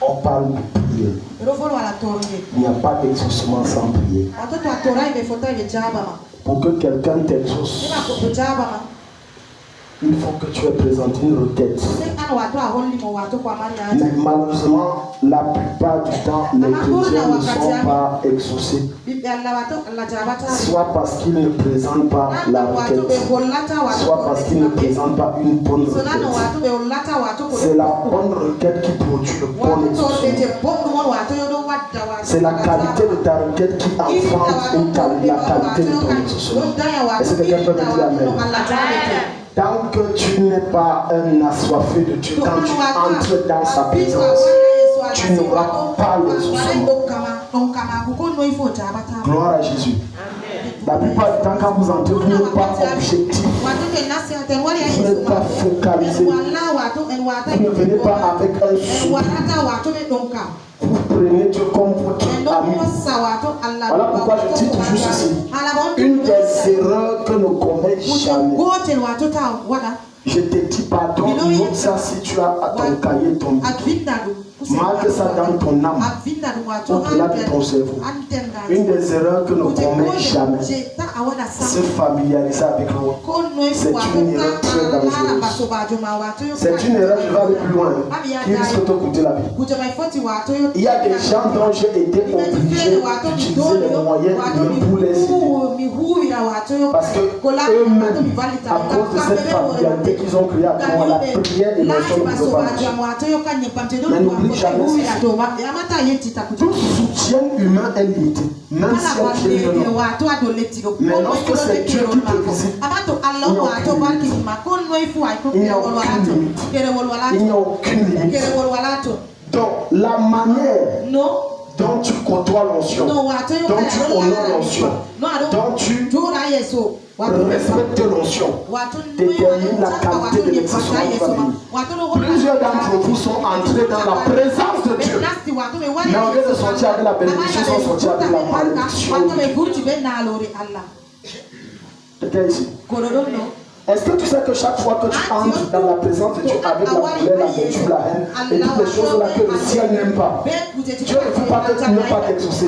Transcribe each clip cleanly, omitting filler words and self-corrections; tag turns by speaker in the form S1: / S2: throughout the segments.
S1: On parle de prière. Il n'y a pas d'exaucement sans prière. Pour que quelqu'un t'exauce, il faut que tu aies présenté une requête. Mais malheureusement, la plupart du temps, les chrétiens ne sont pas exaucés. Soit parce qu'ils ne présentent pas la requête, soit parce qu'ils ne présentent pas une bonne requête. C'est la bonne requête qui produit le bon exaucement. C'est la qualité de ta requête qui enfante la qualité de ton exaucement. Est-ce que quelqu'un peut me dire amen? Tant que tu n'es pas un assoiffé de Dieu, quand tu entres dans sa présence, tu n'auras pas l'exaucement. Gloire à Jésus. La plupart du temps, quand vous entrez, vous n'êtes pas objectif. Vous n'êtes pas focalisé. Vous ne venez pas avec un sourire. Vous prenez Dieu comme votre ami. Voilà pourquoi je dis toujours ceci. Une des erreurs que ne commet jamais. Je te dis pardon, note ça si tu as à ton cahier ton marque ça dans ton âme, au-delà de ton cerveau. Une des erreurs que ne commet jamais, se familiariser avec l'autre. C'est une erreur très dangereuse. C'est une erreur, je vais aller plus loin, qui risque de te coûter la vie. Il y a des gens dont j'ai été obligé d'utiliser les moyens pour les aider. Parce que eux-mêmes, à cause de cette familiarité qu'ils ont créée avec moi, la prière et l'action ne peuvent pas marcher. Mais n'oublie jamais ceci. Tout soutien humain est limité, même si elle vient de nous. Mais lorsque c'est Dieu qui te visite, il n'y a aucune limite. Il n'y a aucune limite. Donc, la manière dont tu côtoies l'onction, dont tu honores l'onction, dont tu respectes l'onction, détermine la qualité de l'exaucement de famille. Plusieurs d'entre vous sont entrés dans la présence de Dieu. Mais au lieu de sortir avec la bénédiction, ils sont sortis avec la malédiction. Quelqu'un ici? Est-ce que tu sais que chaque fois que tu entres dans la présence de Dieu avec la colère, la vertu, la haine et toutes les choses là que le ciel n'aime pas, Dieu ne veut pas que tu n'aies pas t'exaucer.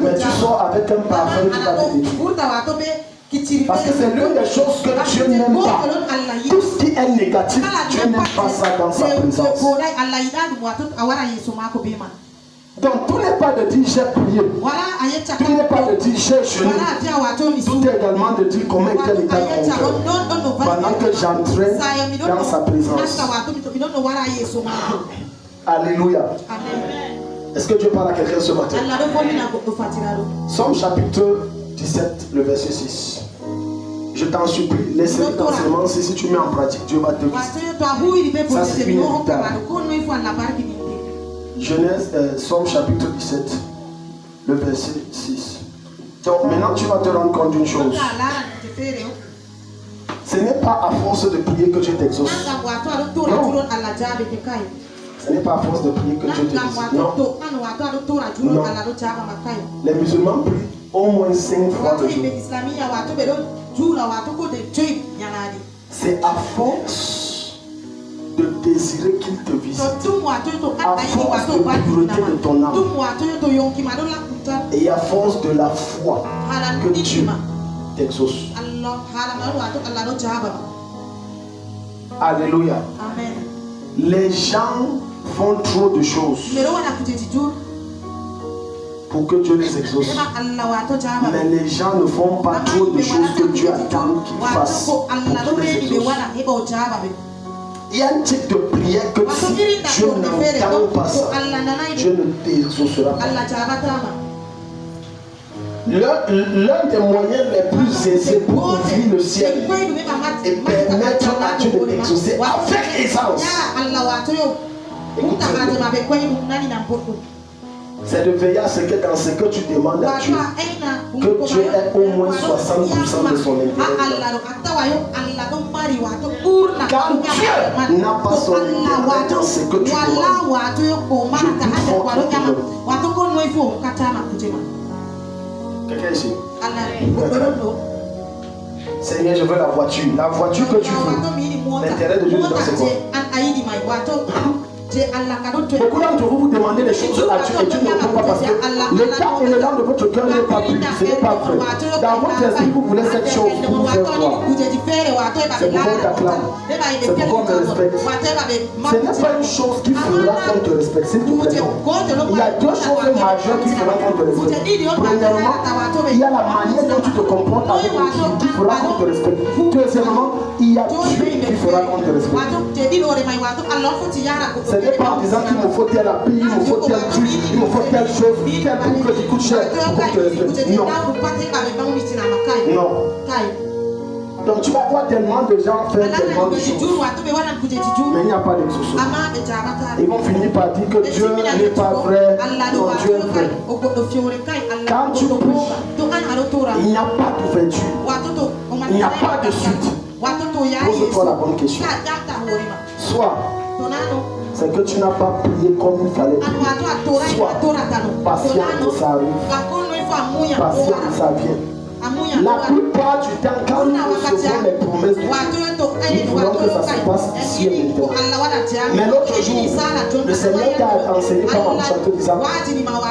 S1: Mais tu sors avec un parfum qui va te détruire. Parce que c'est l'une des choses que Dieu n'aime pas. Tout ce qui est négatif, Dieu n'aime pas ça dans sa présence. Donc tout n'est pas de dire j'ai prié. Tout n'est pas de dire j'ai jeûné. Tout est également de dire comment était l'état de mon cœur pendant que j'entrais dans sa présence. Alléluia. Est-ce que Dieu parle à quelqu'un ce matin? Somme chapitre 17, le verset 6. Je t'en supplie, laisse-le d'enseignement, si tu mets en pratique, Dieu va te visiter. Ça c'est inévitable. Genèse, Somme chapitre 17, le verset 6. Donc maintenant tu vas te rendre compte d'une chose. Ce n'est pas à force de prier que Dieu t'exauce. Non. Ce n'est pas à force de prier que Dieu t'exauce. Non. Non. Les musulmans prient au moins 5 fois le jour. C'est à force de désirer qu'il te visite, à force de pureté de ton âme et à force de la foi que Dieu t'exauce. Alléluia. Amen. Les gens font trop de choses pour que Dieu les exauce. Mais les gens ne font pas trop de choses que Dieu attend qu'ils fassent pour qu'il les exauce. Il y a un type de prière que si Dieu n'entend pas ça, Dieu ne t'exaucera pas. L'un des moyens les plus aisés pour ouvrir le ciel et permettre à Dieu de t'exaucer avec aisance, c'est de veiller à ce que dans ce que tu demandes à Dieu, que Dieu ait au moins 60% de son intérêt. Quand Dieu n'a pas son intérêt dans ce que tu demandes, je dis fort qu'il te. Quelqu'un ici? Seigneur, je veux la voiture. La voiture que tu veux. L'intérêt de Dieu dans c'est quoi? Beaucoup d'entre vous vous demandez des choses à Dieu et Dieu ne répond pas parce que l'état et l'élan de votre cœur n'est pas pur. Ce n'est pas vrai. Dans votre esprit, vous voulez cette chose pour vous faire voir. C'est pourquoi on t'acclame. C'est pourquoi on te respecte. Ce n'est pas une chose qui fera qu'on te respecte. C'est tout plaît. Il y a deux choses majeures qui feront qu'on te respecte. Premièrement, il y a la manière dont tu te comportes avec l'autre qui fera qu'on te respecte. Deuxièmement, il y a Dieu qui fera qu'on te respecte. Ce n'est pas en disant qu'il me faut tel appui, il me faut tel truc, il me faut telle chose, tel truc qui coûte cher pour qu'on te respecte. Non. Non. Donc tu vas voir tellement de gens faire tellement de choses. Mais il n'y a pas d'exaucement. Ils vont finir par dire que Dieu n'est pas vrai. Non, Dieu est vrai. Quand tu pries, il n'y a pas d'ouverture. Il n'y a pas de suite. Pose-toi la bonne question. Soit c'est que tu n'as pas prié comme il fallait prier. Soit patiente, ça arrive. Patiente, ça vient. La plupart du temps, quand nous recevons les promesses de Dieu, nous voulons que ça se passe ici et maintenant. Mais l'autre jour, le Seigneur t'a enseigné comme un chanteur disant,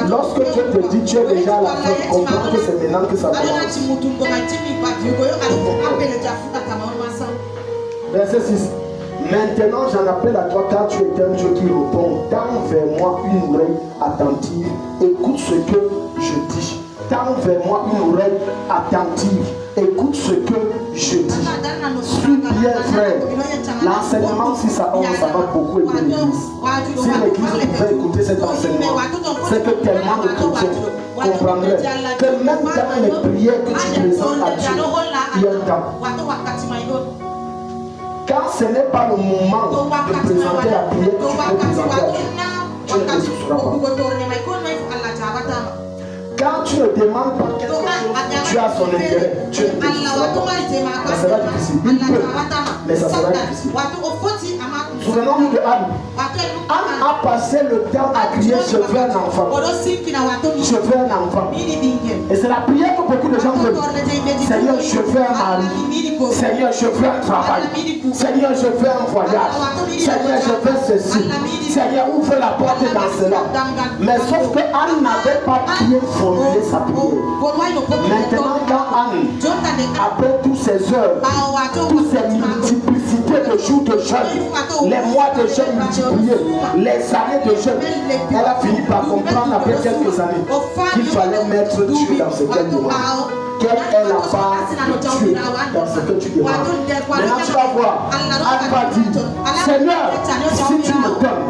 S1: lorsque Dieu te dit tu es déjà à la fin, comprends que c'est maintenant que ça commence. Verset 6. Maintenant j'en appelle à toi car tu es un Dieu qui répond. Tends vers moi une oreille attentive. Écoute ce que je dis. Tends vers moi une oreille attentive. Écoute ce que je dis. Suis bien frère. L'enseignement, si ça va beaucoup aider l'église. Si l'église pouvait écouter cet enseignement, c'est que tellement de chrétiens comprendraient que même dans les prières que tu présentes à Dieu, il y a un temps. Quand ce n'est pas le moment de présenter la prière que tu peux présenter à Dieu, tu ne te pas. Quand tu ne demandes pas quelque chose, tu as son intérêt, tu ne te pas. Ça sera difficile. Il peut, mais ça sera difficile. Souvenons-nous de Anne. Anne a passé le temps à crier, je veux un enfant. Je veux un enfant. Et c'est la prière que beaucoup de gens veulent. Seigneur, je veux un mari. Seigneur, je veux un travail. Seigneur, je veux un voyage. Seigneur, je veux ceci. Seigneur, ouvre la porte dans cela. Mais sauf que Anne n'avait pas bien formulé sa prière. Maintenant, quand Anne, après tous ces heures, toutes ces multiplicités de jours de jeûne, les mois de jeûne multipliés, les années de jeûne, elle a fini par comprendre après quelques années qu'il fallait mettre Dieu dans ce qu'elle demande. Quelle est la part de Dieu dans ce que tu demandes? Maintenant tu vas voir, Anne va dire, Seigneur, si tu me donnes,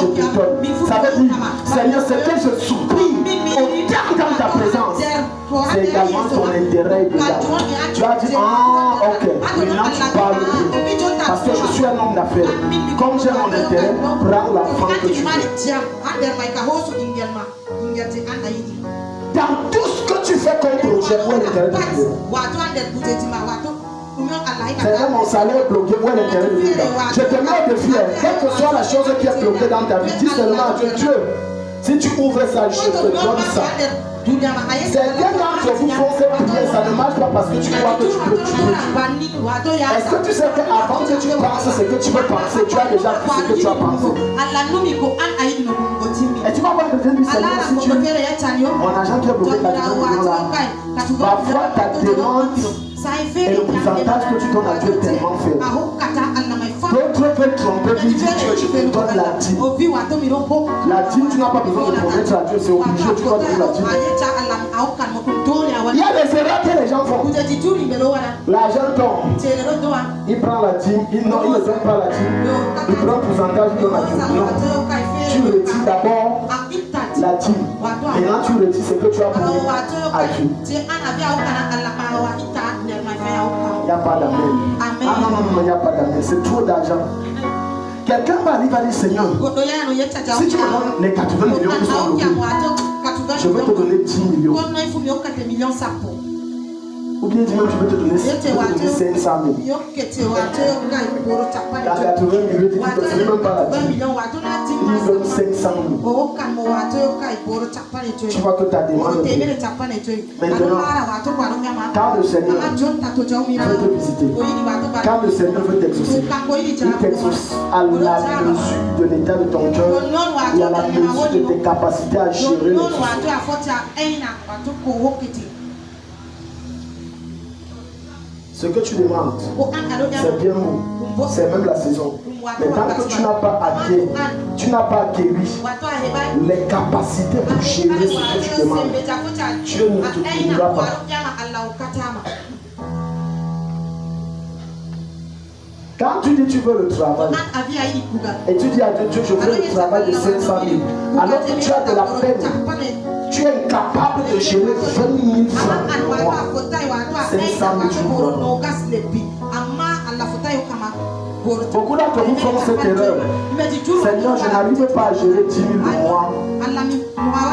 S1: je te donne. Ça veut dire, Seigneur, ce que je supplie autant dans ta présence, c'est également ton intérêt dedans. Tu as dit, ah ok, maintenant tu parles plus. Parce que je suis un homme d'affaires. Comme j'ai mon intérêt, prends l'enfant que tu veux. Dans tout ce que tu fais comme projet, où est l'intérêt de Dieu? C'est mon salaire bloqué, où est l'intérêt de Dieu? Je te mets au défi, quelle que soit la chose qui est bloquée dans ta vie, dis seulement à Dieu, Dieu, si tu ouvres ça, je te donne ça. Certains d'entre vous font cette prière, ça ne marche pas parce que tu crois que tu peux. Est-ce que tu sais qu'avant que tu penses ce que tu veux penser, tu as déjà fait ce que tu as pensé? Et tu vas voir quelqu'un du Seigneur, si tu mon agent qui est bloqué, parfois ta demande et le pourcentage que tu donnes à Dieu est tellement faible. D'autres peuvent tromper, dire je te donne la dîme. La dîme, tu n'as pas besoin de promettre à Dieu, c'est obligé, tu dois donner la dîme. Il y a des erreurs que les gens font. L'argent tombe, il prend la dîme, il ne donne pas la dîme, il prend le pourcentage, il donne la dîme. Non, tu retires d'abord la dîme. Maintenant tu retires ce que tu as promis à Dieu. Il n'y a pas d'amen. Ah non, il n'y a pas d'amen. C'est trop d'argent. Quelqu'un va arriver à dire, Seigneur, si tu me donnes les 80 millions qui sont bloqués, je vais te donner 10 millions. Ou bien dis-moi, je vais te donner 500 000. Dans 80 millions, tu ne donnes même pas la 10. Il lui donne 500 000. Tu vois que ta demande est payée. Maintenant, quand le Seigneur veut te visiter, quand le Seigneur veut t'exaucer, il t'exauce à la mesure de l'état de ton cœur et à la mesure de tes capacités à gérer les choses. Ce que tu demandes, c'est bien beau, c'est même la saison. Mais tant que tu n'as pas acquis les capacités pour gérer ce que tu demandes, Dieu ne te trouvera pas. Quand tu dis tu veux le travail et tu dis à Dieu, je veux le travail de 500 000, alors que tu as de la peine, tu es incapable de gérer 20 000 francs par mois, 500 000 jours. Beaucoup d'entre vous font cette erreur. Seigneur, je n'arrive pas à gérer 10 000 par mois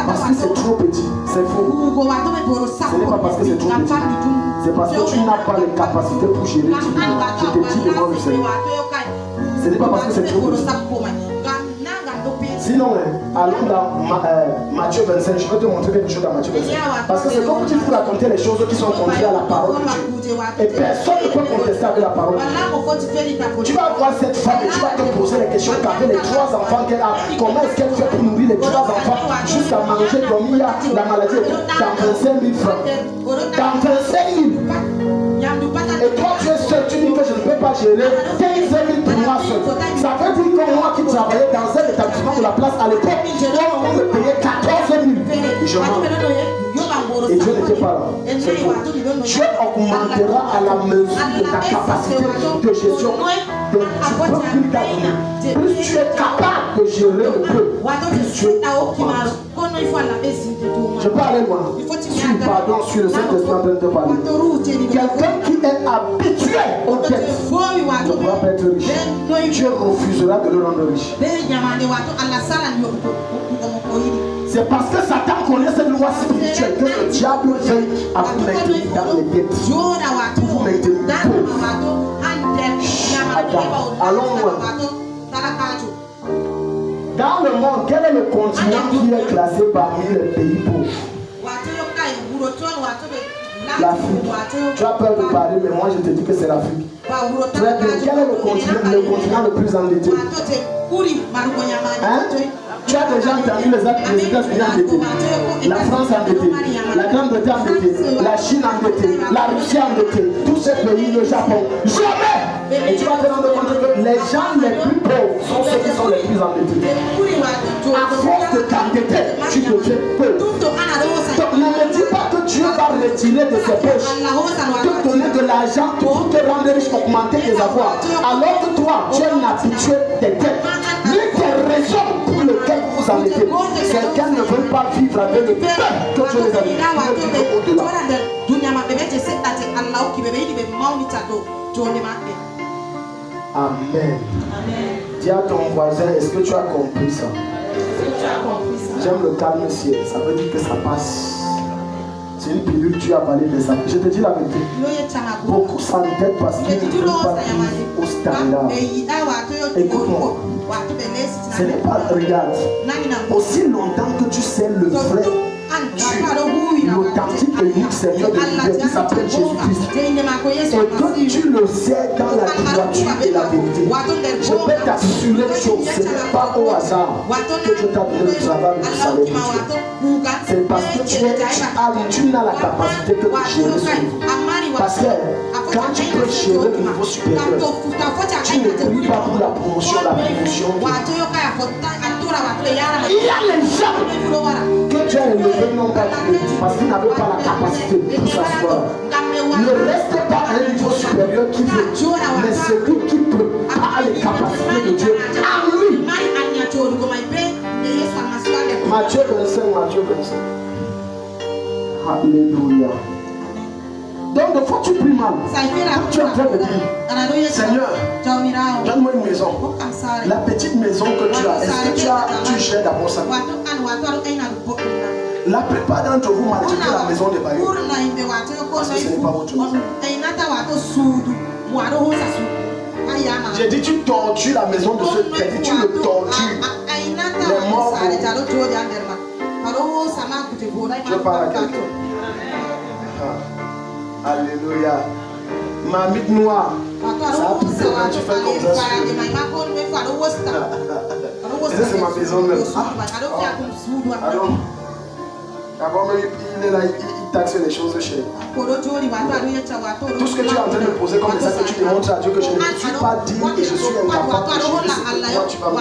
S1: parce que c'est trop petit. C'est faux. Ce n'est pas parce que c'est trop petit. C'est parce que tu n'as pas les capacités pour gérer 10 000. Je te dis devant le Seigneur. Ce n'est pas parce que c'est trop petit. Sinon, allons dans Matthieu 25, je vais te montrer quelque chose dans Matthieu 25. Parce que c'est comme tu peux raconter les choses qui sont contraires à la parole de Dieu. Et personne ne peut contester avec la parole de Dieu. Tu vas voir cette femme et tu vas te poser les questions qu'avec les 3 enfants qu'elle a, comment est-ce qu'elle fait pour nourrir les 3 enfants jusqu'à manger comme il y a la maladie dans 25 000 francs. Dans 25 000. Et toi tu es seul, tu dis que je ne peux pas gérer 15 000 pour moi seul. Ça veut dire que moi qui travaillais dans un établissement de la place à l'époque, on me payait 14 000. Et je mens. Et Dieu n'était pas là. C'est faux. Dieu augmentera à la mesure de ta capacité de gestion. Du peu qu'il t'a donné. Plus tu es capable de gérer le peu, plus Dieu augmente. Je peux aller loin. Sur le Saint-Esprit en train de te parler. Quelqu'un qui est habitué au tête ne pourra pas être riche. Dieu refusera de le rendre riche. C'est parce que Satan connaît cette loi spirituelle que le diable veille à vous maintenir dans les dettes. Pour vous maintenir pauvre. Allons loin. Dans le monde, quel est le continent qui est classé parmi les pays pauvres? L'Afrique. Tu as peur de parler, mais moi je te dis que c'est l'Afrique. Très bien. Quel est le continent le plus endetté? Hein? Tu as déjà entendu les États-Unis endettés, la France endettée, la Grande-Bretagne endettée, la Chine endettée, la Russie endettée, tous ces pays, le Japon. Jamais! Et tu vas te rendre compte que les gens les plus pauvres sont ceux qui sont les plus endettés. À force de t'endetter, tu deviens pauvre. Donc ne me dis pas que Dieu va retirer de ses poches, te donner de l'argent pour te rendre riche, augmenter tes avoirs. Alors que toi, tu es un habitué des dettes. L'une des raisons pour lesquelles vous en êtes, c'est qu'elles ne veulent pas vivre avec le peur que Dieu les a mis au-delà. Amen. Dis à ton voisin, est-ce que tu as compris ça? J'aime le calme ciel, ça veut dire que ça passe. C'est une pilule, tu as avalé des sacs. Je te dis la vérité. Beaucoup s'endettent parce qu'ils ne veulent pas vivre au standard. Écoute-moi. Ce n'est pas, regarde, aussi longtemps que tu sais le vrai Dieu, l'authentique et unique Seigneur de l'univers qui s'appelle Jésus-Christ, et que tu le sais dans la droiture et la vérité, je peux t'assurer une chose, ce n'est pas au hasard que Dieu t'a donné le travail de salaire mutuel. C'est parce que tu n'as la capacité que de gérer ce niveau. Parce que quand tu peux gérer le niveau supérieur, tu ne pries pas pour la promotion. Il y a les gens que Dieu a élevés non pas du tout, parce qu'ils n'avaient pas la capacité pour s'asseoir. Ne reste pas à un niveau supérieur qui veut, mais celui qui peut a les capacités de Dieu en lui. Matthieu 25, Matthieu 25. Alléluia. Donc, des fois, tu pries mal. Tu es en train de dire, Seigneur, donne-moi une maison. La petite maison que tu as, est-ce que tu gères d'abord ça? La plupart d'entre vous maltraitez la maison des bailleurs. Parce que ce n'est pas votre chose. J'ai dit, tu tortures la maison de ceux qui tu le tortures. Je parle à quelqu'un. Alléluia. Mamite noire. Ça a poussé quand tu fais comme ça. C'est ma maison même. D'abord, il est là, il taxe les choses chez lui. Tout ce que tu es en train de poser comme ça, que tu démontres à Dieu que je ne suis pas digne et je suis incapable de gérer ce que toi tu vas me.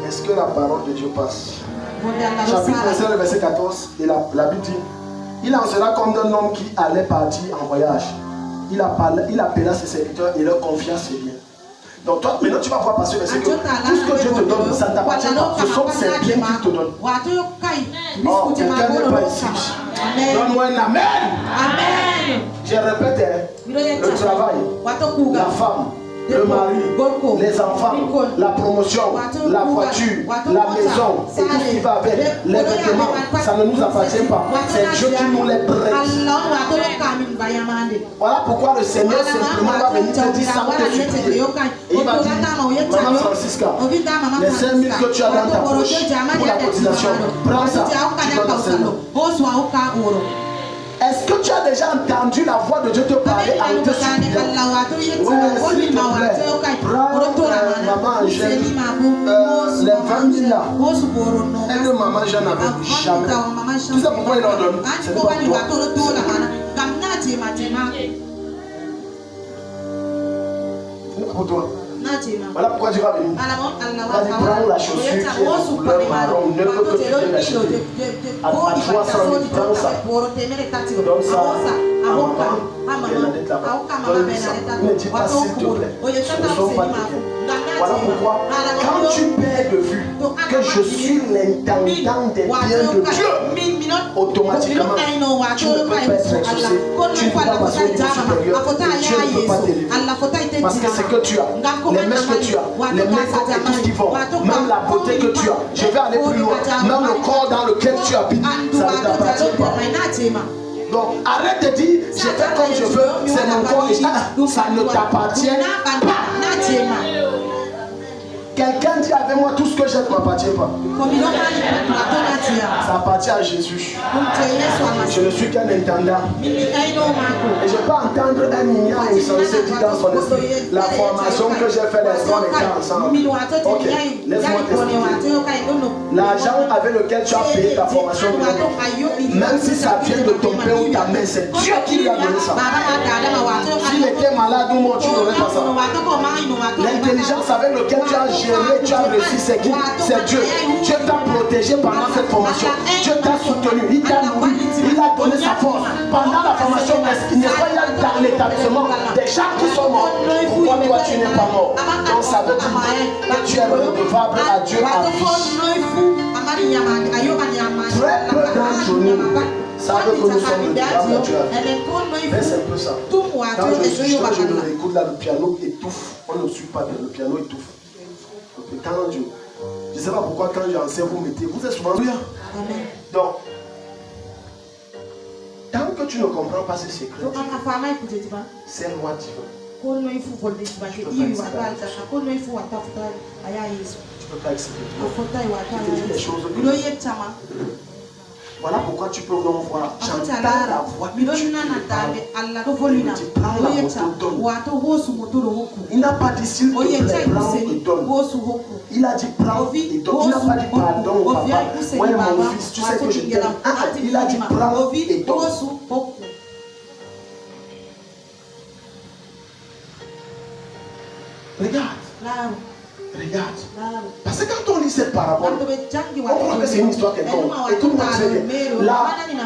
S1: Est-ce que la parole de Dieu passe? Chapitre 1, verset 14, et la Bible dit, il en sera comme d'un homme qui allait partir en voyage. Il appela ses serviteurs et leur confia ses biens. Donc toi, maintenant tu vas voir passer verset que tout ce que Dieu te donne, ça ne t'appartient pas. Ce sont ses biens qu'il te donne. Oh, quelqu'un n'est pas ici. Donne-moi un amen. Amen. Je répète, le travail, la femme, le mari, les enfants, la promotion, la voiture, la maison, et tout ce qui va avec, les vêtements, ça ne nous appartient pas. C'est Dieu qui nous les prête. Voilà pourquoi le Seigneur simplement va venir te dire ça te supplier. Et il va dire, Maman Francisca, les 5 000 que tu as dans ta poche pour la cotisation, prends ça, tu dois l'enseigner. Est-ce que tu as déjà entendu la voix de Dieu te parler en te suppliant? Oui, s'il te plaît, maman, j'aime les 20 000 là. Et que maman, j'en avais jamais. Tu sais pourquoi il en donne? C'est pas pour toi. Voilà pourquoi Dieu va venir. Il va dire, prends la chaussure qui est de couleur marron, ne que tu viens d'acheter. À 300 000 francs, ça. Donne ça à maman. Elle a d'être là-bas. Donne-lui ça. Ne dis pas s'il te plaît. Ce ne sont pas tes biens. Voilà pourquoi, quand tu perds de vue que je suis l'intendant des biens de Dieu, automatiquement, tu ne peux pas être exaucé. Tu ne peux pas passer au niveau supérieur et Dieu ne peut pas t'élever. Parce que c'est que tu as, les mèches que tu as, les méthodes et tout ce qui vont, même la beauté que tu as, je vais aller plus loin, même le corps dans lequel tu habites, ça ne t'appartient pas. Donc arrête de dire, je fais comme je veux, c'est mon corps et ça ne t'appartient pas. Quelqu'un dit avec moi, tout ce que j'ai ne m'appartient pas. Ça appartient à Jésus. Je ne suis qu'un intendant. Et je peux entendre un ignorant insensé dire dans son esprit, la formation que j'ai faite, les gens étaient ensemble. Ok, laisse-moi t'expliquer. L'argent avec lequel tu as payé ta formation, même si ça vient de ton père ou ta mère, c'est Dieu qui lui a donné ça. S'il était malade ou mort, tu n'aurais pas ça. L'intelligence avec laquelle tu as géré, tu as réussi, c'est qui? C'est Dieu. Dieu t'a protégé pendant cette formation. Dieu t'a soutenu, il t'a nourri, il a donné sa force. Pendant la formation, il n'est pas dans l'établissement des gens qui sont morts. Pourquoi toi tu n'es pas mort? Donc ça veut dire que tu es redevable à Dieu à vie. Très peu d'entre nous savent que nous sommes redevables à Dieu à vie. Mais c'est un peu ça. Quand je me réécoute là, le piano étouffe. On ne suit pas bien, le piano étouffe. Quand Dieu. Je ne sais pas pourquoi quand j'enseigne, vous mettez. Vous êtes souvent bien. Donc, tant que tu ne comprends pas ces secrets, c'est loi divine. Tu ne peux pas expliquer. Tu te dis les choses. Voilà pourquoi tu peux vraiment voir. J'entends la voix que tu prends la moto, il n'a pas dit s'il te plaît, prends et donne. Il a dit prends et donne. Il n'a pas dit pardon, papa. Ouais, mon fils, tu sais que je t'aime. Il a dit prends et donne. Regarde. Regarde. Parce que quand on lit cette parabole, on croit que c'est une histoire quelconque. Et tout le monde sait que la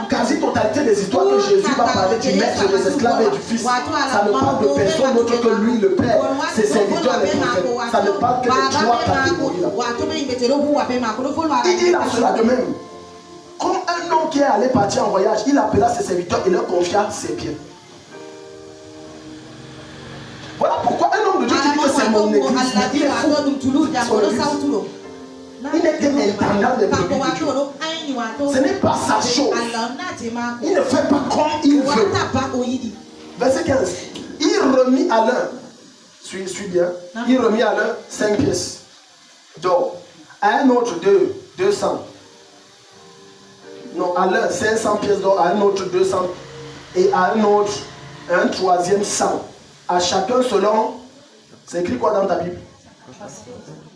S1: quasi-totalité des histoires que Jésus va parler du maître, des esclaves et du fils, ça ne parle de personne autre que lui, le Père, ses serviteurs, les prophètes. Ça ne parle que des trois catégories là. Il dit là cela de même. Comme un homme qui est allé partir en voyage, il appela ses serviteurs et leur confia ses biens. Voilà pourquoi un homme de Dieu qui dit que c'est mon église, mais il est fou. Il n'est qu'intendant des produits de Dieu. Ce n'est pas sa chose. Il ne fait pas comme il veut. Verset 15. Il remit à l'un, suis bien, il remit à l'un 5 pièces d'or,
S2: À un autre 200. Non, à l'un 500 pièces d'or, à un autre 200. Et à un autre, un troisième 100. À chacun selon. C'est écrit quoi dans ta Bible?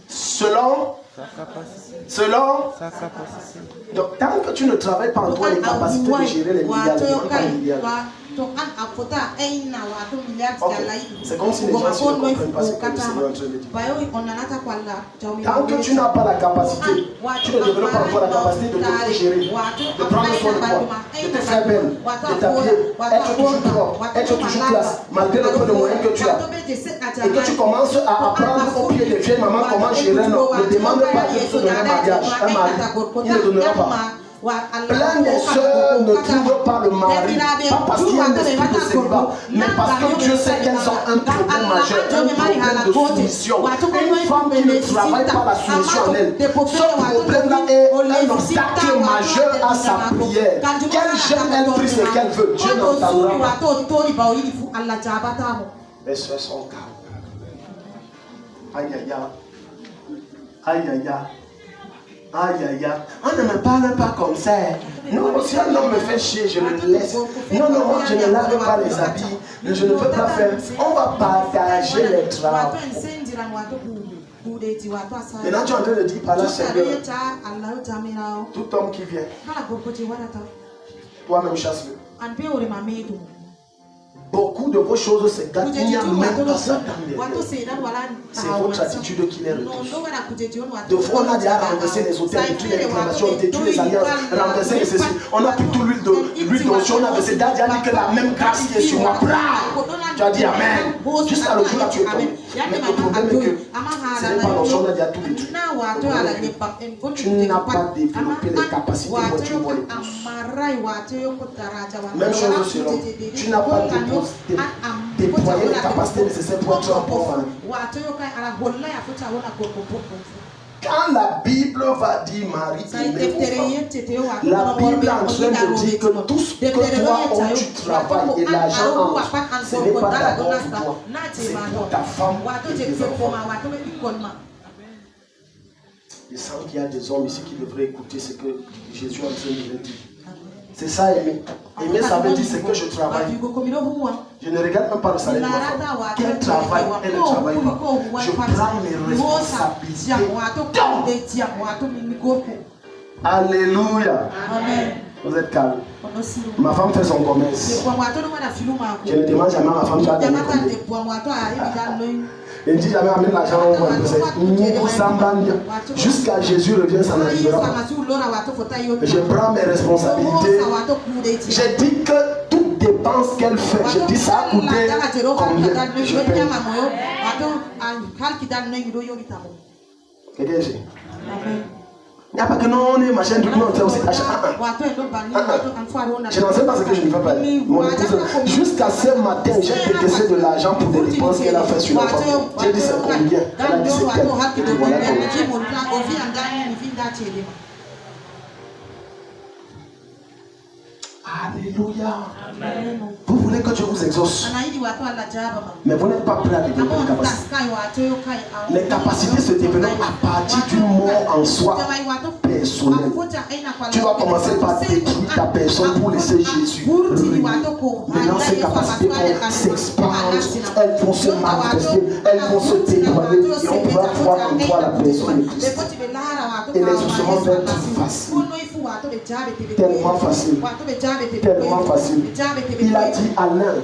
S2: Selon sa capacité. Donc, tant que tu ne travailles pas en toi les capacités de gérer les milliards, tu n'as pas les milliards. C'est comme si les gens ne comprennent pas ce que le Seigneur est en train de dire. Tant que tu n'as pas la capacité, tu ne développes pas en toi la capacité de te gérer, de prendre soin de toi, de te faire belle, de t'habiller, être toujours propre, être toujours classe, malgré le peu de moyens que tu as. Et que tu commences à apprendre au pied des vieilles mamans comment gérer un homme. Ne demande pas de te donner un mariage, un mari. Il ne donnera pas. Plein de sœurs ne trouvent pas le mari, pas parce qu'il y a un esprit de célibat, mais parce que Dieu sait qu'elles ont un problème majeur, un problème de soumission. Une femme qui ne travaille pas la soumission en elle, ce problème-là est un obstacle majeur à sa prière. Qu'elle gêne, elle prie ce qu'elle veut, Dieu n'entendra pas. Mes soeurs sont calmes. Aïe aïe aïe. Aïe aïe aïe. Aïe aïe aïe, on ne me parle pas comme ça. Non, si un homme me fait chier, je le laisse. Non, non, moi je ne lave pas les habits. Je ne peux pas faire. On va partager les travaux. Maintenant tu es en train de dire par là, Seigneur, tout homme qui vient, toi-même chasse-le. Beaucoup de vos choses se gâtent, il n'y a même pas ça dans les lieux. C'est votre attitude qui les retouche. De fois, on a déjà renversé les hôtels, toutes les réclamations, détruit les alliances, renversé les ceci. On a pris tout l'huile d'onction, on a versé. Daddy a dit que la même grâce qui est sur moi, tu as dit Amen. Jusqu'à le jour où tu es tombé. Mais le problème est que ce n'est pas l'onction, on a déjà tout détruit. Tu n'as pas développé les capacités dont tu vois les pouces. Même chose sur l'homme. Tu n'as pas déployer les capacités nécessaires pour être un bon mari. Quand la Bible va dire Marie, la Bible est en train de dire que tout ce que toi où tu travailles et l'argent entre, ce n'est pas d'abord pour toi, c'est pour ta femme et tes enfants. Je sens qu'il y a des hommes ici qui devraient écouter ce que Jésus est en train de leur dire. C'est ça aimer. Aimer, ça veut dire c'est que je travaille. Je ne regarde même pas le salaire de ma femme. Quel travail, elle ne travaille pas. Je prends mes responsabilités. Alléluia. Amen. Vous êtes calme. Ma femme fait son commerce. Je ne demande jamais à ma femme, tu as donné combien. Elle ne dit jamais amène l'argent, on va le jusqu'à Jésus revient, ça n'arrivera pas. Je prends mes responsabilités. Je dis que toute dépense qu'elle fait, je dis ça a coûté combien. Je paye. Quelqu'un dit il n'y a pas que non, on est machin, du coup, on aussi achat. Je n'en sais pas ce que je ne fais pas. Jusqu'à ce matin, j'ai décaissé de l'argent pour des dépenses qu'elle a fait sur la femme. J'ai dit c'est combien. Elle a dit c'est tel. Et puis voilà Alléluia. Amen. Vous voulez que Dieu vous exauce. Mais vous n'êtes pas prêt à développer les capacités. Les capacités se développent à partir d'une mort en soi personnelle. Tu vas commencer par détruire ta personne pour laisser Jésus. Maintenant, ces capacités vont s'expandre, elles vont se manifester, elles vont se déployer et on va voir en toi la personne de Christ. Et l'exaucement va être facile. Tellement facile. Tellement facile. Il a dit à l'un,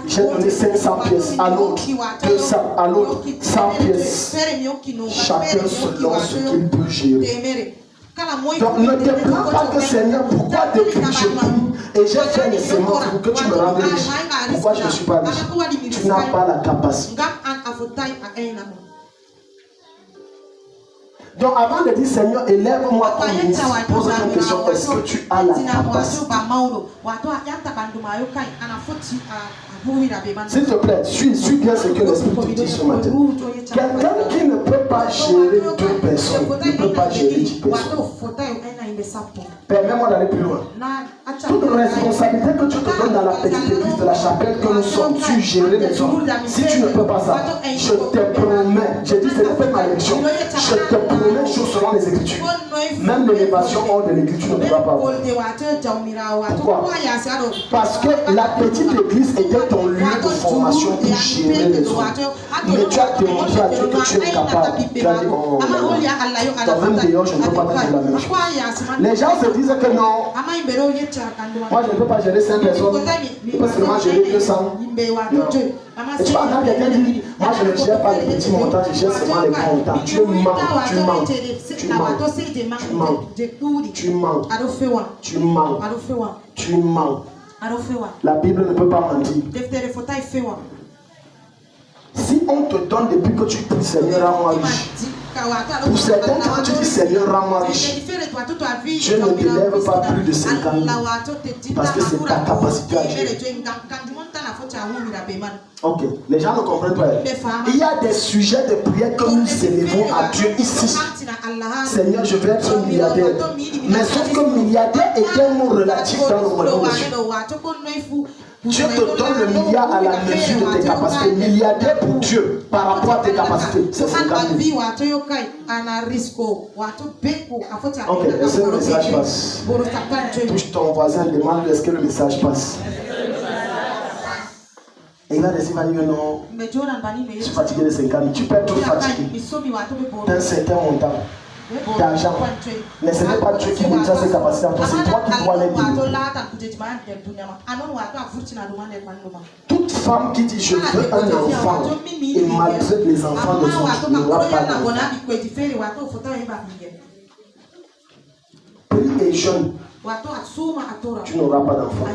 S2: j'ai donné 500 pièces, à l'autre 200, à l'autre 100 pièces. Chacun selon ce qu'il peut gérer. Donc ne te plains pas que Seigneur, pourquoi depuis que je prie et j'ai fait les semences pour que tu me rendes riche, pourquoi je ne suis pas riche? Tu n'as pas la capacité. Donc avant de dire Seigneur, élève-moi ton ministre, pose une question, est-ce que tu as la capacité? S'il te plaît, suis bien ce que l'Esprit te dit ce matin. Quelqu'un qui ne peut pas gérer 2 personnes, ne peut pas gérer 10 personnes. Permets-moi d'aller plus loin. Toute responsabilité que tu te donnes dans la petite église de la chapelle que nous sommes, tu gérer les hommes. Si tu ne peux pas ça, je te promets, je dis c'est fait ma lecture. Je te promets chose selon les Écritures. Même l'élévation hors de l'Église, tu ne pourras pas voir. Pourquoi? Parce que la petite église était ton lieu de formation pour gérer les autres. Mais tu as démontré à Dieu que tu es capable. Tu as dit, oh, toi-même d'ailleurs, je ne peux pas te dire la même chose. Les gens se disent que non. Moi, je ne peux pas gérer 5 personnes. Je peux seulement gérer 200. Non. Et tu vas entendre quelqu'un dire, moi je ne gère pas les petits montants, je gère seulement les grands montants. Tu mens, tu mens, tu mens, tu mens, tu mens, tu mens. La Bible ne peut pas mentir. Si on te donne depuis que tu pries, Seigneur, rends-moi riche. Pour certains, quand tu dis Seigneur, rends-moi riche, Dieu ne t'élève pas plus de 50 000 parce que c'est ta capacité à gérer. Ok, les gens ne comprennent pas. Il y a des sujets de prière que nous élevons à Dieu ici. Seigneur, je vais être milliardaire. Mais sauf que milliardaire est un mot relatif dans le monde. Dieu te donne le milliard à la mesure de tes capacités. Milliardaire pour Dieu par rapport à tes capacités. C'est 50 000. Ok, est-ce que le message passe? Touche ton voisin, demande est-ce que le message passe. Et il va dire non, je suis fatigué de 50 000. Tu peux être fatigué d'un certain montant d'argent. Mais ce n'est pas Dieu qui vous a ses capacités en toi, c'est toi qui dois les dire. Toute femme qui dit je veux un enfant et maltraite les enfants de son Dieu n'aura pas d'enfant. Prie et jeûne, tu n'auras pas d'enfant.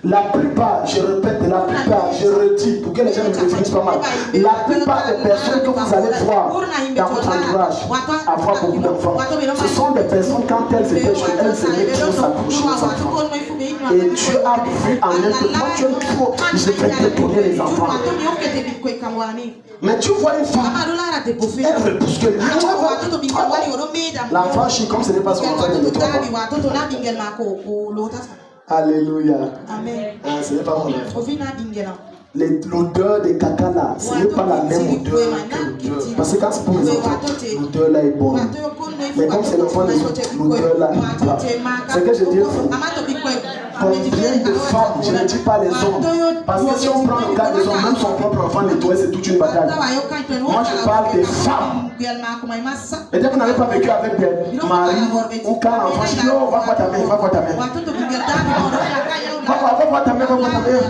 S2: La plupart, je répète, la plupart, je redis, pour que les gens ne me définissent pas mal, la plupart des personnes que vous allez voir dans votre entourage avoir beaucoup d'enfants, ce sont des personnes quand elles étaient jeunes, elles aimaient trop s'accoucher des enfants. Et Dieu a vu en elles que toi tu aimes trop, je vais te donner les enfants. Mais tu vois une femme, elle repousse que l'enfant chie comme ce n'est pas son enfant, il ne le pas. Alléluia. Amen. Ah, ce n'est pas mon enfant. L'odeur des caca là, ce n'est pas la même odeur que l'odeur. Parce que quand c'est pour les enfants, l'odeur là est bonne. Mais comme c'est l'enfant des autres, l'odeur là n'est pas. C'est que je dis, combien de femmes, je ne dis pas les hommes, parce que si on prend le cas des hommes, même son propre enfant nettoyé, c'est toute une bataille. Moi je parle des femmes. Et dès que vous n'avez pas vécu avec des maris ou quand l'enfant, je dis, oh, va voir ta mère, va voir ta mère. Va voir ta mère, va voir ta mère.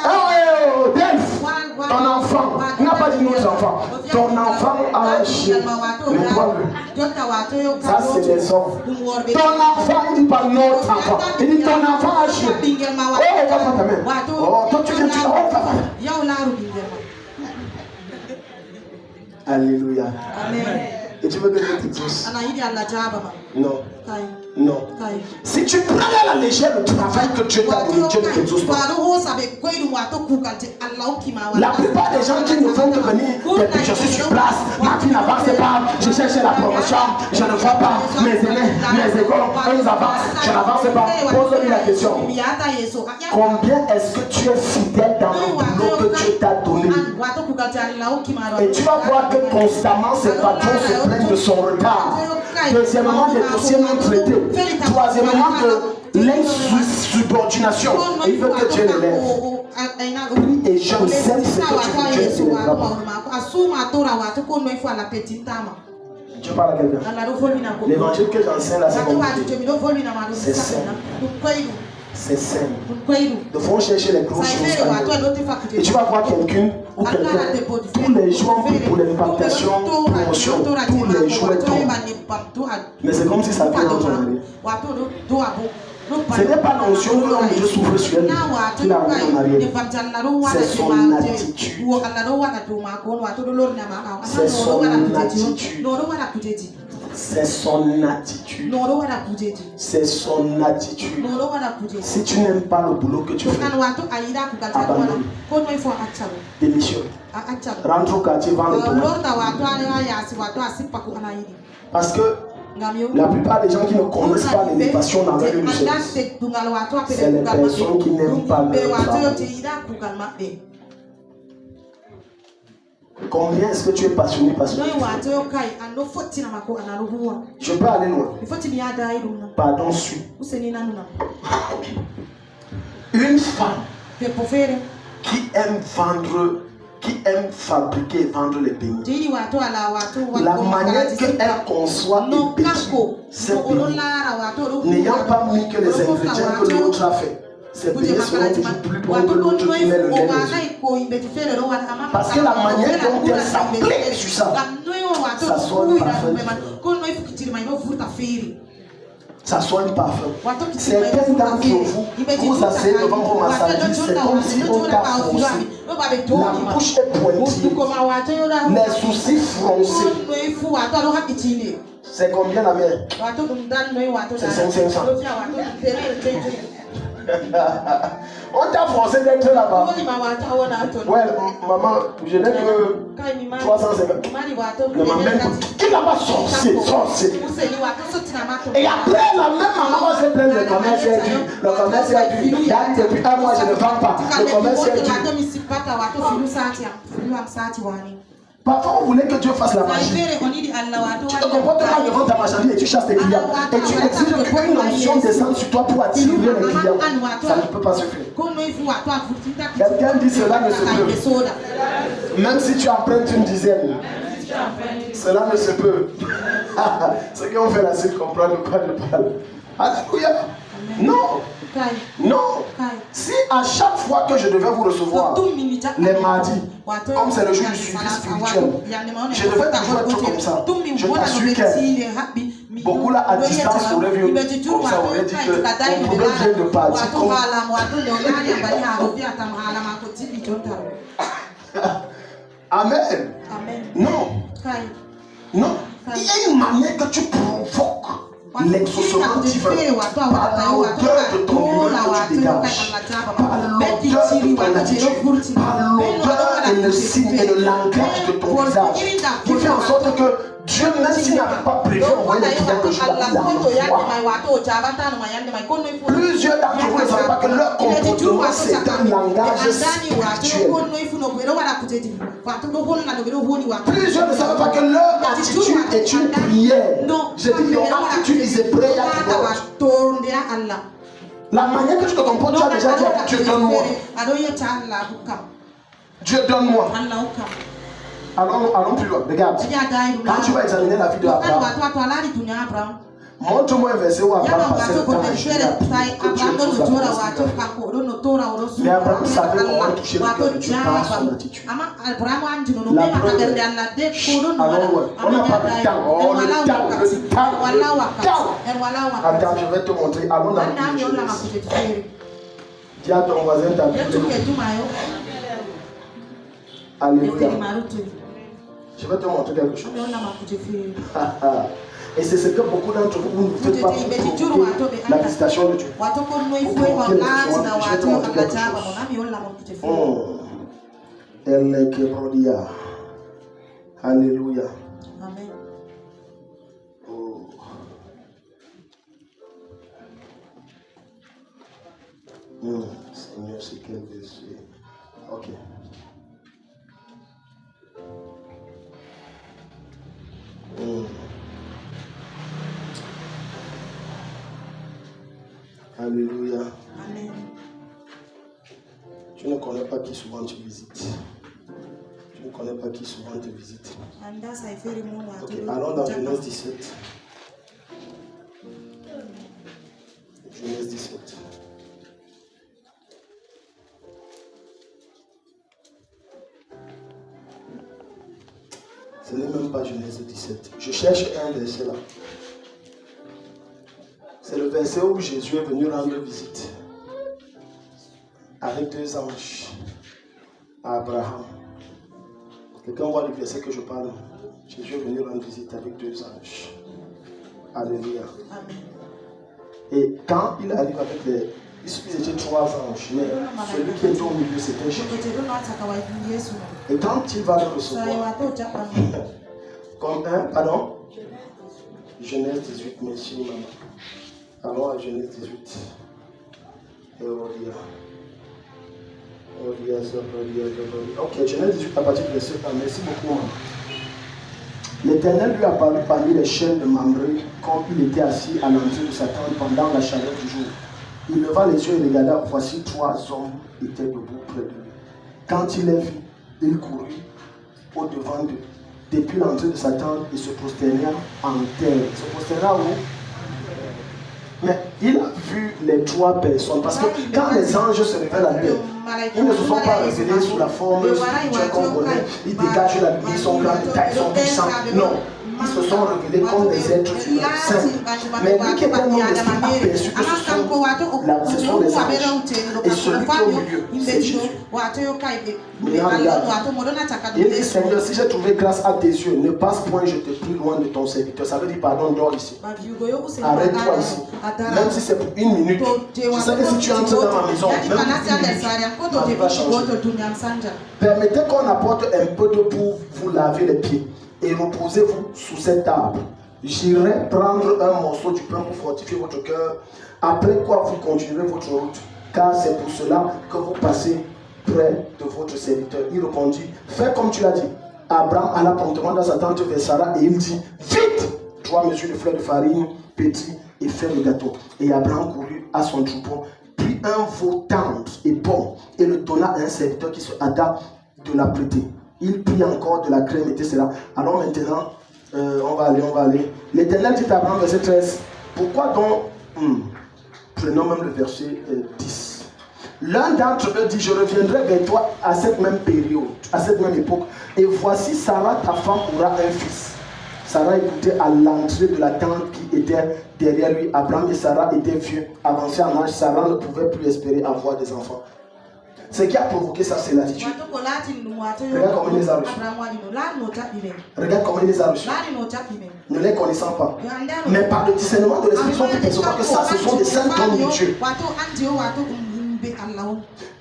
S2: Oh, Delph, ton enfant, il n'a pas dit nos enfants, ton enfant a un chien, nettoie-le. Ça c'est les hommes. Ton enfant, il dit pas notre enfant, il dit ton enfant a un chien. Oh, va voir ta mère. Oh, toi tu viens, tu vas voir. Alléluia. Amen. Et tu veux que Dieu t'exauce? Non. Non. Si tu prends à la légère le travail que Dieu t'a donné, Dieu ne t'exauce pas. La plupart des gens qui ne font que venir, je suis sur place, ma vie n'avance pas, je cherche la promotion, je ne vois pas mes aînés, mes égaux, ils avancent, je n'avance pas. Pose-lui la question. Combien est-ce que tu es fidèle dans le boulot que Dieu t'a donné? Et tu vas voir que constamment ces patrons se plaignent de son retard. Deuxièmement, des dossiers non traités. Troisièmement, de l'insubordination. Il veut que Dieu l'élève. Et je sais ce que tu veux, Dieu ne l'élèvera pas. Je parle à quelqu'un. L'évangile que j'enseigne là, c'est compliqué. C'est sain. C'est sain. Nous devons chercher les grosses choses. Et tu vas voir quelqu'un ou quelqu'un, tous les jours pour l'impactation, promotion, tous les jours tombent. Mais c'est comme si ça vient dans ton année. Ce n'est pas l'onction que l'homme de Dieu souffre sur elle qui arrive en arrière. C'est son attitude. C'est son attitude. C'est son attitude. C'est son attitude. Si tu n'aimes pas le boulot que tu fais, abandonne. Démissionne. Rentre au quartier, vends le tomate. Parce que la plupart des gens qui ne connaissent pas l'élévation dans leur lieu de service, c'est les personnes qui n'aiment pas leur travail. Combien est-ce que tu es passionné par ce que tu fais? Je peux aller loin. Pardon, suis. Une femme qui aime vendre, qui aime fabriquer et vendre les beignets. La manière qu'elle conçoit et pétrit ses beignets, n'ayant pas mis que les ingrédients que l'autre a fait. Ces beignets seront toujours plus bons que l'autre qui met le lait dessus. Parce que la manière dont elle s'applique sur ça, ça soigne parfait. Ça soigne parfait. Certains d'entre vous, vous asseyez devant vos marchandises, c'est comme si on t'a froncé. La bouche est pointillée, les sourcils froncés. C'est combien la mère? C'est 500. On t'a forcé d'être là-bas. Ouais, maman, je n'ai que 350. Mais ma mère, qui là-bas sorcier. Et après, la même maman s'est plainte, le commerce est dur. Le commerce est dur. Depuis un mois, je ne vends pas. Le commerce est dur. Parfois, on voulait que Dieu fasse la magie. Tu te comportes mal devant ta marchandise et tu chasses tes clients. Et tu exiges qu'une onction descende sur toi pour attirer les clients. Ça ne peut pas se faire. Quelqu'un dit cela ne se peut. Même si tu empruntes une dizaine, cela ne se peut. Ceux qui ont fait la suite comprennent de quoi je parle. Alléluia. Non. Non. Si à chaque fois que je devais vous recevoir, les mardis, comme c'est le jour du suivi spirituel, je devais toujours être comme ça. Je t'assure que beaucoup là à distance auraient vu comme ça, auraient dit que mon problème vient de partir. Amen. Non. Non. Il y a une manière que tu provoques l'exaucement divin par l'odeur de ton humeur que tu dégages, par l'odeur de ton attitude, par l'odeur et le signe et le langage de ton visage, qui fait en sorte que Dieu, même s'il n'avait pas prévu envoyer les clients le jour-là, il envoie. Plusieurs d'entre vous ne savent pas que leur comportement c'est un langage spirituel. Plusieurs ne savent pas que leur attitude est une prière. Je dis your attitude is a prayer to God. La manière que tu te comportes, tu as déjà dit à Dieu, donne-moi. Dieu, donne-moi. Allons plus loin. Regarde. Quand tu vas examiner la vie d'Abraham, montre-moi un verset où Abraham passait le temps à juger que Dieu touche la promesse. Mais Abraham savait comment toucher le cœur de Dieu par son attitude. La preuve, allons loin. On n'a pas de temps. Oh, le temps. Attends, je vais te montrer. Allons dans le livre de Genèse. Dis à ton voisin, ta Bible. Alléluia. Je vais te montrer quelque chose. Et c'est ce que beaucoup d'entre vous ne faites pas pour provoquer la visitation de Dieu. Pour provoquer l'exaucement. Je vais te montrer quelque chose. Elle est Kérodia. Alléluia.
S1: Amen.
S2: Oh. Seigneur, c'est quel verset? Ok. Alléluia.
S1: Amen.
S2: Tu ne connais pas qui souvent tu visites. Tu ne connais pas qui souvent te visite. Ok, allons dans Genèse 17. Genèse 17. Ce n'est même pas Genèse 17. Je cherche un verset là. C'est le verset où Jésus est venu rendre visite avec 2 anges à Abraham. Quelqu'un voit le verset que je parle. Jésus est venu rendre visite avec 2 anges. Alléluia. Et quand il arrive avec les... Ils étaient 3 anges, mais celui qui était au milieu, c'était Jésus. Et quand il va le recevoir, comme un, pardon, Genèse 18, merci maman. Allons à Genèse 18. Hérodia. Ok, Genèse 18 à partir du verset 1. Merci beaucoup. L'Éternel lui apparut parmi les chaînes de Mamré quand il était assis à l'entrée de sa tente pendant la chaleur du jour. Il leva les yeux et regarda, voici 3 hommes étaient debout près de lui. Quand il les vit, il courut au-devant d'eux, depuis l'entrée de sa tente et se prosterna en terre. Se prosterna où? Mais il a vu les 3 personnes, parce que quand les anges se révèlent à lui, ils ne se sont pas révélés sous la forme qu'on connaît, ils dégagent la lumière, ils sont grands de taille, ils sont puissants. Non, ils se sont révélés comme des êtres humains simples. Mais lui qui est un homme d'esprit a perçu que ce sont les anges. Et celui qui est au milieu, c'est Jésus. Maintenant, regarde. Il dit, Seigneur, si j'ai trouvé grâce à tes yeux, ne passe point, je te prie loin de ton serviteur. Ça veut dire, pardon, dors ici. Arrête-toi ici. Même si c'est pour 1 minute. Je sais que si tu entres dans ma maison, même pour 1 minute, ma vie va changer. Permettez qu'on apporte un peu d'eau pour vous laver les pieds. Et reposez-vous sous cet arbre. J'irai prendre un morceau du pain pour fortifier votre cœur. Après quoi, vous continuerez votre route. Car c'est pour cela que vous passez près de votre serviteur. Il répondit, fais comme tu l'as dit. Abraham alla promptement dans sa tente vers Sarah et il dit, vite, 3 mesures de fleurs de farine, petit, et fais le gâteau. Et Abraham courut à son troupeau, prit un veau tendre et bon, et le donna à un serviteur qui se hâta de l'apprêter. Il prit encore de la crème, etc. Alors maintenant, on va aller. L'Éternel dit à Abraham, verset 13, pourquoi donc, prenons même le verset 10. L'un d'entre eux dit, je reviendrai vers toi à cette même période, à cette même époque, et voici Sarah, ta femme, aura un fils. Sarah écoutait à l'entrée de la tente qui était derrière lui. Abraham et Sarah étaient vieux, avancés en âge. Sarah ne pouvait plus espérer avoir des enfants. Ce qui a provoqué ça, c'est l'attitude. Regarde comment il les a reçus. Regarde comment il les a reçus. Ne les connaissant pas. Mais par le discernement de l'esprit, ils ont pu percevoir que ça, ce sont des saints hommes de Dieu.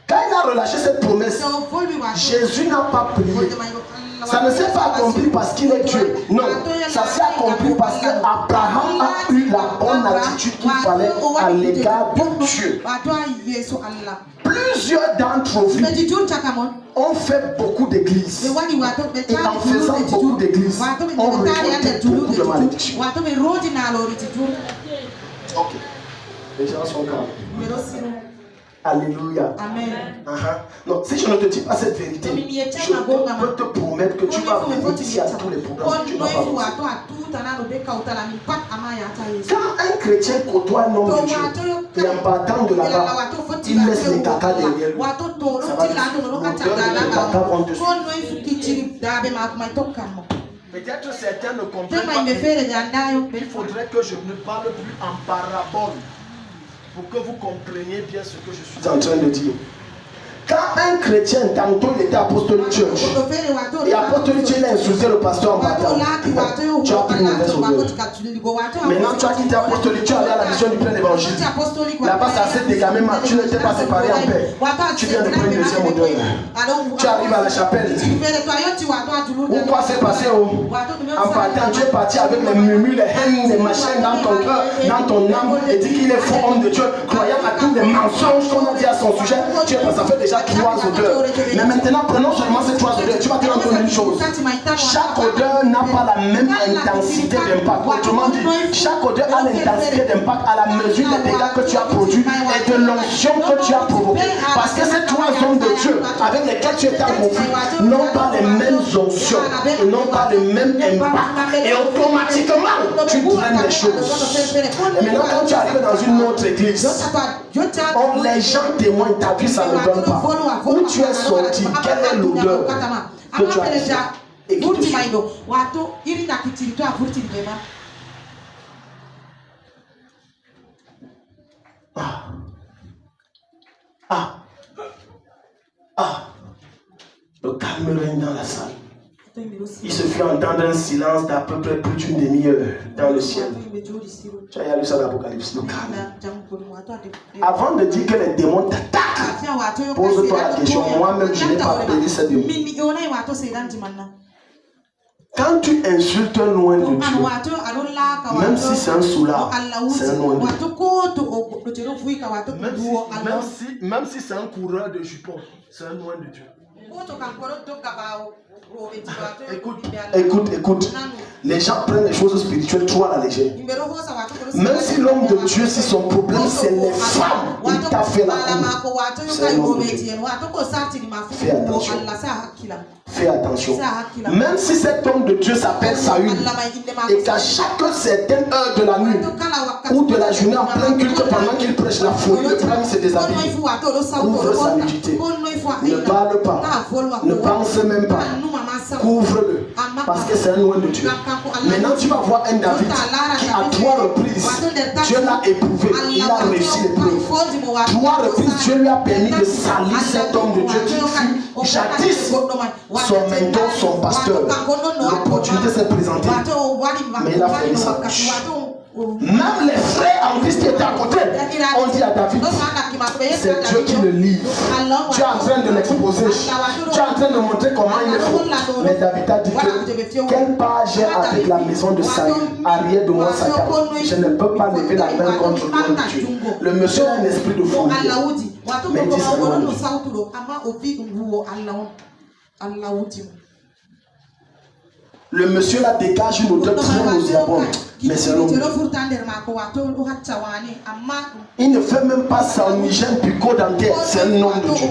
S2: Quand il a relâché cette promesse, Jésus n'a pas prié. Ça ne s'est pas accompli parce qu'il est Dieu. Non, ça s'est accompli parce qu'Abraham a eu la bonne attitude qu'il fallait à l'égard de Dieu. Plusieurs d'entre vous ont fait beaucoup d'églises. Et en faisant beaucoup d'églises, on récolté beaucoup de malédictions. Ok. Les gens sont calmes. Alléluia. Amen. Non, si je ne te dis pas cette vérité, je peux te promettre que tu vas venir ici à tous les programmes. Tu n'as pas Quand un chrétien côtoie un homme de Dieu, et en partant de là-bas, il laisse les caca derrière lui. Ça va les caca vont dessus. Peut-être certains ne comprennent pas. Il faudrait que je ne parle plus en parabole, pour que vous compreniez bien ce que je suis en train de dire. Quand un chrétien, tantôt il était apostolique church, et apostolique church, il a insulté le pasteur en partant. Tu as pris une mauvaise odeur. Maintenant tu as quitté apostolique, tu es allé à la mission du plein évangile. Là-bas ça s'est dégamé, tu n'étais pas séparé en paix. Tu viens de prendre une deuxième odeur. Tu arrives à la chapelle. Ou quoi s'est passé en partant, tu es parti avec les murmures, les haines, les machins dans ton cœur, dans ton âme, et dit qu'il est faux homme de Dieu, croyant à tous les mensonges qu'on a dit à son sujet. Tu es pas, ça fait déjà 3 odeurs. Mais maintenant, prenons seulement ces 3 odeurs. Tu vas te rendre compte d'une chose. Chaque odeur n'a pas la même intensité d'impact. Autrement dit, chaque odeur a l'intensité d'impact à la mesure des dégâts que tu as produits et de l'onction que tu as provoquée. Parce que ces 3 hommes de Dieu avec lesquels tu étais en conflit n'ont pas les mêmes onctions et n'ont pas le même impact. Et automatiquement, tu draines les choses. Et maintenant, quand tu arrives dans une autre église, les gens témoignent, ta vie, ça ne donne pas. Où tu es sorti, quelle est l'odeur que tu as dit et qui te suit? Le calme règne dans la salle. Il se fit entendre un silence d'à peu près plus d'une demi-heure dans le ciel. Tu as lu ça dans l'Apocalypse, le calme. Avant de dire que les démons t'attaquent, pose-toi la question. Moi-même, je n'ai pas payé ces démons. Quand tu insultes loin de Dieu, Même si c'est un soulard, c'est un nom de Dieu. Même si c'est un coureur de jupons, c'est un nom de Dieu. Écoute. Les gens prennent les choses spirituelles trop à la légère. Même si l'homme de Dieu, si son problème c'est les femmes, il t'a fait la cour. C'est un homme de Dieu. Fais attention. Même si cet homme de Dieu s'appelle Saül et qu'à chaque certaine heure de la nuit ou de la journée en plein culte pendant qu'il prêche la folie, le prêtre se déshabille, ouvre sa nudité. Ne parle pas. Ne pense même pas. Couvre-le. Parce que c'est un loin de Dieu. Maintenant tu vas voir un David qui à 3 reprises Dieu l'a éprouvé. Il a réussi l'épreuve. 3 reprises Dieu lui a permis de salir cet homme de Dieu qui fut jadis son mentor, son pasteur. L'opportunité s'est présentée. Mais il a fait ça. Même les frères en Christ qui étaient à côté ont dit à David, c'est Dieu qui le livre. Tu es en train de l'exposer. Tu es en train de montrer comment il est faux. Mais David a dit que quelle part j'ai avec la maison de Saül, arrière de moi Satan. Je ne peux pas lever la main contre le nom de Dieu. Le monsieur a un esprit de folie. Mais il dit le monsieur là dégage une odeur très nauséabonde. Mais c'est un homme. Il ne fait même pas son hygiène bucco-dentaire. C'est un homme de Dieu.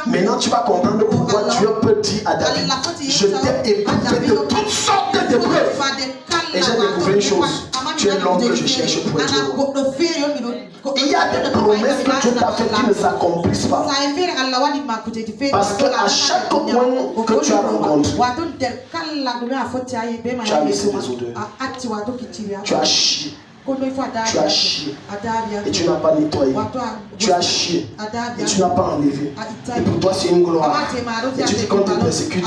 S2: Maintenant tu vas comprendre pourquoi Dieu peut dire à David, je t'ai éprouvé de toutes sortes d'épreuves. Et j'ai découvert une chose. Tu es l'homme que je cherche pour être heureux. Il y a des promesses que Dieu t'a faites qui ne s'accomplissent pas. Parce qu'à chaque point que tu as rencontré, tu as laissé des odeurs. Tu as chié. Tu as chié et tu n'as pas nettoyé. Tu as chié et tu n'as pas enlevé. Et pour toi c'est une gloire. Et tu dis qu'on te persécute.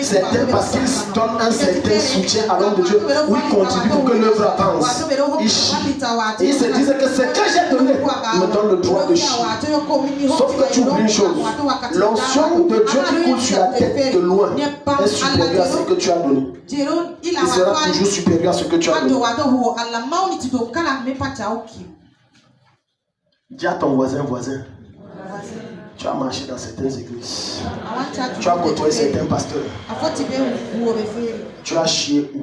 S2: Certains parce qu'ils donnent un certain soutien à l'homme de Dieu, où ils contribuent pour que l'œuvre avance. Ils chient. Et ils se disent que ce que j'ai donné me donne le droit de chier. Sauf que tu oublies une chose. L'onction de Dieu qui coule sur la tête de loin est supérieure à ce que tu as donné. Il sera toujours supérieur à ce que tu as donné. Dis à ton voisin, tu as marché dans certaines églises. Tu as côtoyé certains pasteurs. Tu as chié où?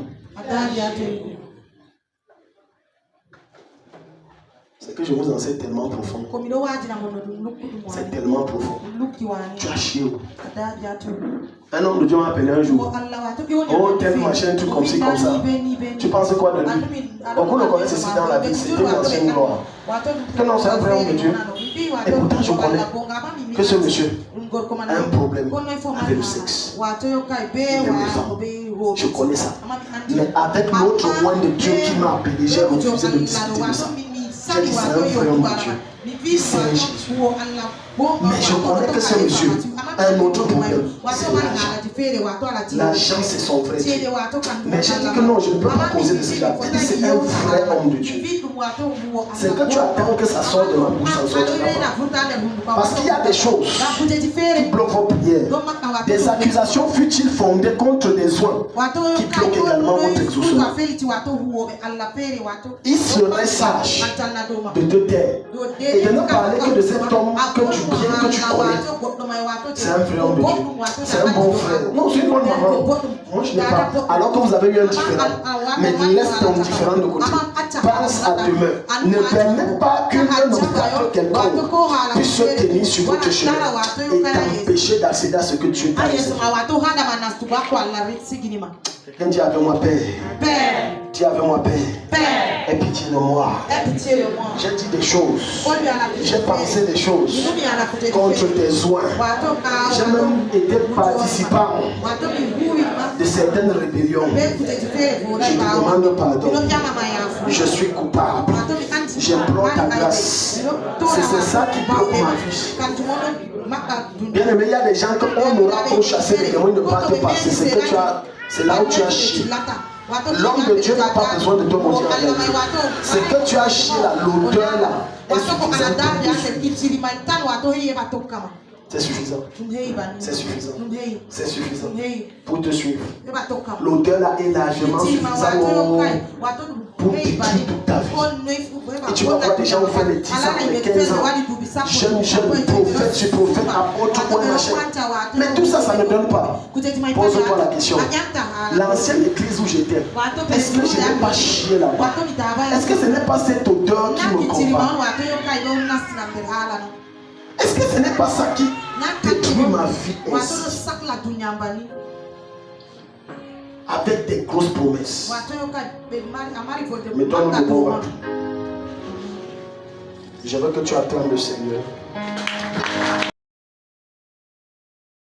S2: C'est que je vous enseigne tellement profond. C'est tellement profond. Tu as chié où? Un homme de Dieu m'a appelé un jour. Oh, tel machin, tout comme ci, comme ça. Tu penses quoi de lui? Beaucoup le connaissent ici dans la ville. C'était une ancienne gloire. Que non, c'est un vrai homme de Dieu. Et pourtant, je connais que ce monsieur a un problème avec le sexe. Il aime les femmes. Je connais ça. Mais avec l'autre loin de Dieu qui m'a appelé, j'ai refusé de discuter de ça. J'ai dit, c'est un vrai homme de Dieu. Il sait Jésus. Mais je connais que ce monsieur a un autre problème. C'est l'argent. L'argent, c'est son vrai Dieu. Mais j'ai dit que non, je ne peux pas causer de cela. J'ai dit, c'est un vrai homme de Dieu. C'est que tu attends que ça sorte de ma bouche sans sortir. Parce qu'il y a des choses qui bloquent vos prières. Des accusations futiles fondées contre des soins qui bloquent également votre exaucement. Il serait sage de te taire et de ne parler que de cet homme que tu connais. C'est un vrai homme de Dieu. C'est un bon frère. Non, c'est une bonne maman. Moi, je n'ai pas. Alors que vous avez eu un différent. Mais laisse ton différent de côté. Pense à demain. Ne permets pas qu'un obstacle quelconque puisse se tenir sur votre chemin et t'empêcher d'accéder à ce que Dieu t'a réservé. Quelqu'un dit avec moi, Père. Dis avec moi, Père. Aie pitié de moi. J'ai dit des choses. J'ai pensé des choses contre tes soins. J'ai même été participant de certaines rébellions. Je te demande pardon. Je suis coupable. J'implore ta grâce. C'est ça qui bloque ma vie. Bien aimé, il y a des gens qu'on aura pour chasser les démons, ne pas te passer. C'est là où tu as chié. L'homme de Dieu n'a pas besoin de te montrer la vérité. C'est que tu as chié là, l'odeur là est suffisante. C'est suffisant. C'est suffisant. C'est suffisant. Pour te suivre. L'auteur là est largement suffisant pour détruire toute ta vie. Et tu vas voir des gens faire les 10 ans, les 15 ans. Jeune, prophète sur prophète, apôtre, machin. Mais tout ça, ça ne donne pas. Pose-toi la question. L'ancienne église où j'étais, est-ce que je n'ai pas chié là-bas? Est-ce que ce n'est pas cette odeur qui me combat? Est-ce que ce n'est pas ça qui détruit ma vie ainsi? Avec des grosses promesses. Mais donne-moi le bon. Je veux que tu attendes le Seigneur.